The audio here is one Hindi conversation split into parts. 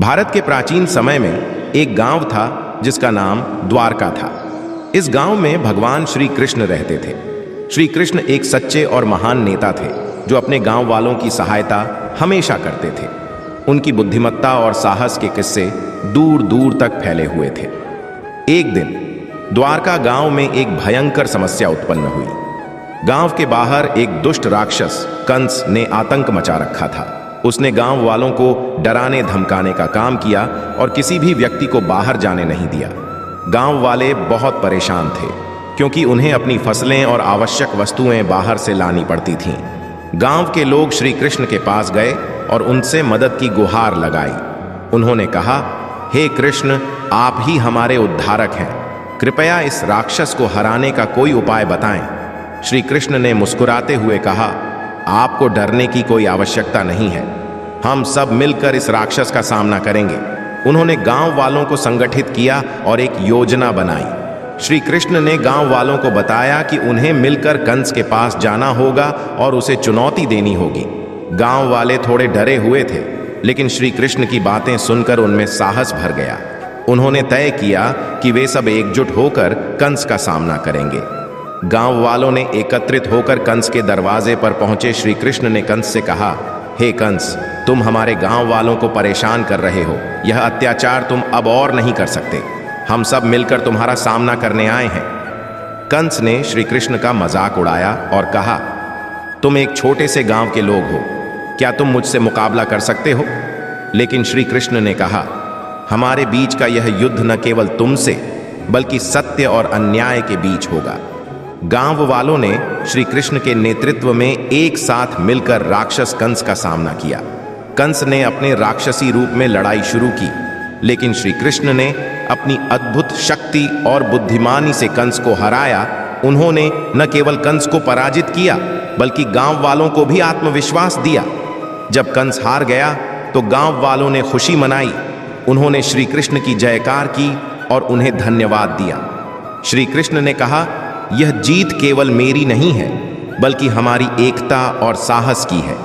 भारत के प्राचीन समय में एक गांव था जिसका नाम द्वारका था। इस गांव में भगवान श्री कृष्ण रहते थे। श्री कृष्ण एक सच्चे और महान नेता थे जो अपने गांव वालों की सहायता हमेशा करते थे। उनकी बुद्धिमत्ता और साहस के किस्से दूर दूर तक फैले हुए थे। एक दिन द्वारका गांव में एक भयंकर समस्या उत्पन्न हुई। गांव के बाहर एक दुष्ट राक्षस कंस ने आतंक मचा रखा था। उसने गांव वालों को डराने धमकाने का काम किया और किसी भी व्यक्ति को बाहर जाने नहीं दिया। गांव वाले बहुत परेशान थे क्योंकि उन्हें अपनी फसलें और आवश्यक वस्तुएं बाहर से लानी पड़ती थीं। गांव के लोग श्री कृष्ण के पास गए और उनसे मदद की गुहार लगाई। उन्होंने कहा, हे कृष्ण, आप ही हमारे उद्धारक हैं। कृपया इस राक्षस को हराने का कोई उपाय बताएं। श्री कृष्ण ने मुस्कुराते हुए कहा, आपको डरने की कोई आवश्यकता नहीं है। हम सब मिलकर इस राक्षस का सामना करेंगे। उन्होंने गांव वालों को संगठित किया और एक योजना बनाई। श्री कृष्ण ने गांव वालों को बताया कि उन्हें मिलकर कंस के पास जाना होगा और उसे चुनौती देनी होगी। गांव वाले थोड़े डरे हुए थे, लेकिन श्री कृष्ण की बातें सुनकर उनमें साहस भर गया। उन्होंने तय किया कि वे सब एकजुट होकर कंस का सामना करेंगे। गांव वालों ने एकत्रित होकर कंस के दरवाजे पर पहुंचे। श्री कृष्ण ने कंस से कहा, हे कंस, तुम हमारे गांव वालों को परेशान कर रहे हो। यह अत्याचार तुम अब और नहीं कर सकते। हम सब मिलकर तुम्हारा सामना करने आए हैं। कंस ने श्री कृष्ण का मजाक उड़ाया और कहा, तुम एक छोटे से गांव के लोग हो, क्या तुम मुझसे मुकाबला कर सकते हो? लेकिन श्री कृष्ण ने कहा, हमारे बीच का यह युद्ध न केवल तुमसे बल्कि सत्य और अन्याय के बीच होगा। गांव वालों ने श्री कृष्ण के नेतृत्व में एक साथ मिलकर राक्षस कंस का सामना किया। कंस ने अपने राक्षसी रूप में लड़ाई शुरू की, लेकिन श्री कृष्ण ने अपनी अद्भुत शक्ति और बुद्धिमानी से कंस को हराया। उन्होंने न केवल कंस को पराजित किया बल्कि गांव वालों को भी आत्मविश्वास दिया। जब कंस हार गया तो गांव वालों ने खुशी मनाई। उन्होंने श्री कृष्ण की जयकार की और उन्हें धन्यवाद दिया। श्री कृष्ण ने कहा, यह जीत केवल मेरी नहीं है बल्कि हमारी एकता और साहस की है।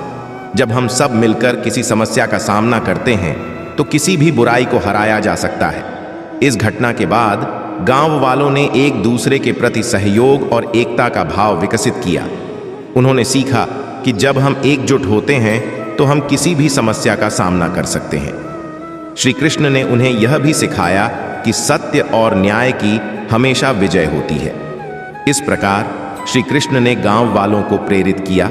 जब हम सब मिलकर किसी समस्या का सामना करते हैं तो किसी भी बुराई को हराया जा सकता है। इस घटना के बाद गांव वालों ने एक दूसरे के प्रति सहयोग और एकता का भाव विकसित किया। उन्होंने सीखा कि जब हम एकजुट होते हैं तो हम किसी भी समस्या का सामना कर सकते हैं। श्री कृष्ण ने उन्हें यह भी सिखाया कि सत्य और न्याय की हमेशा विजय होती है। इस प्रकार श्री कृष्ण ने गांव वालों को प्रेरित किया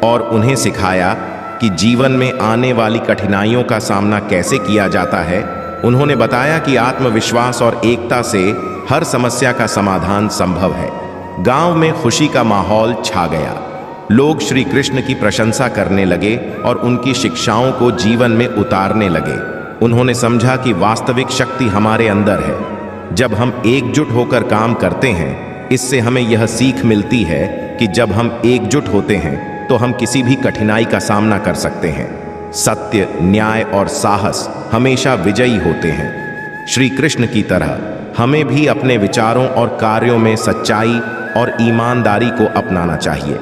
और उन्हें सिखाया कि जीवन में आने वाली कठिनाइयों का सामना कैसे किया जाता है। उन्होंने बताया कि आत्मविश्वास और एकता से हर समस्या का समाधान संभव है। गांव में खुशी का माहौल छा गया। लोग श्री कृष्ण की प्रशंसा करने लगे और उनकी शिक्षाओं को जीवन में उतारने लगे। उन्होंने समझा कि वास्तविक शक्ति हमारे अंदर है। जब हम एकजुट होकर काम करते हैं, इससे हमें यह सीख मिलती है कि जब हम एकजुट होते हैं तो हम किसी भी कठिनाई का सामना कर सकते हैं। सत्य, न्याय और साहस हमेशा विजयी होते हैं। श्री कृष्ण की तरह हमें भी अपने विचारों और कार्यों में सच्चाई और ईमानदारी को अपनाना चाहिए।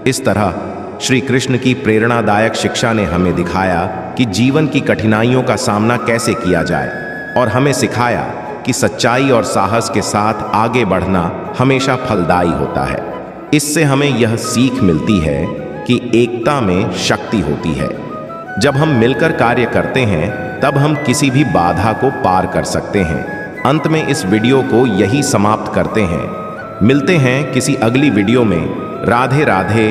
इस तरह श्री कृष्ण की प्रेरणादायक शिक्षा ने हमें दिखाया कि जीवन की कठिनाइयों का सामना कैसे किया जाए और हमें सिखाया कि सच्चाई और साहस के साथ आगे बढ़ना हमेशा फलदायी होता है। इससे हमें यह सीख मिलती है कि एकता में शक्ति होती है। जब हम मिलकर कार्य करते हैं तब हम किसी भी बाधा को पार कर सकते हैं। अंत में इस वीडियो को यही समाप्त करते हैं। मिलते हैं किसी अगली वीडियो में। राधे राधे।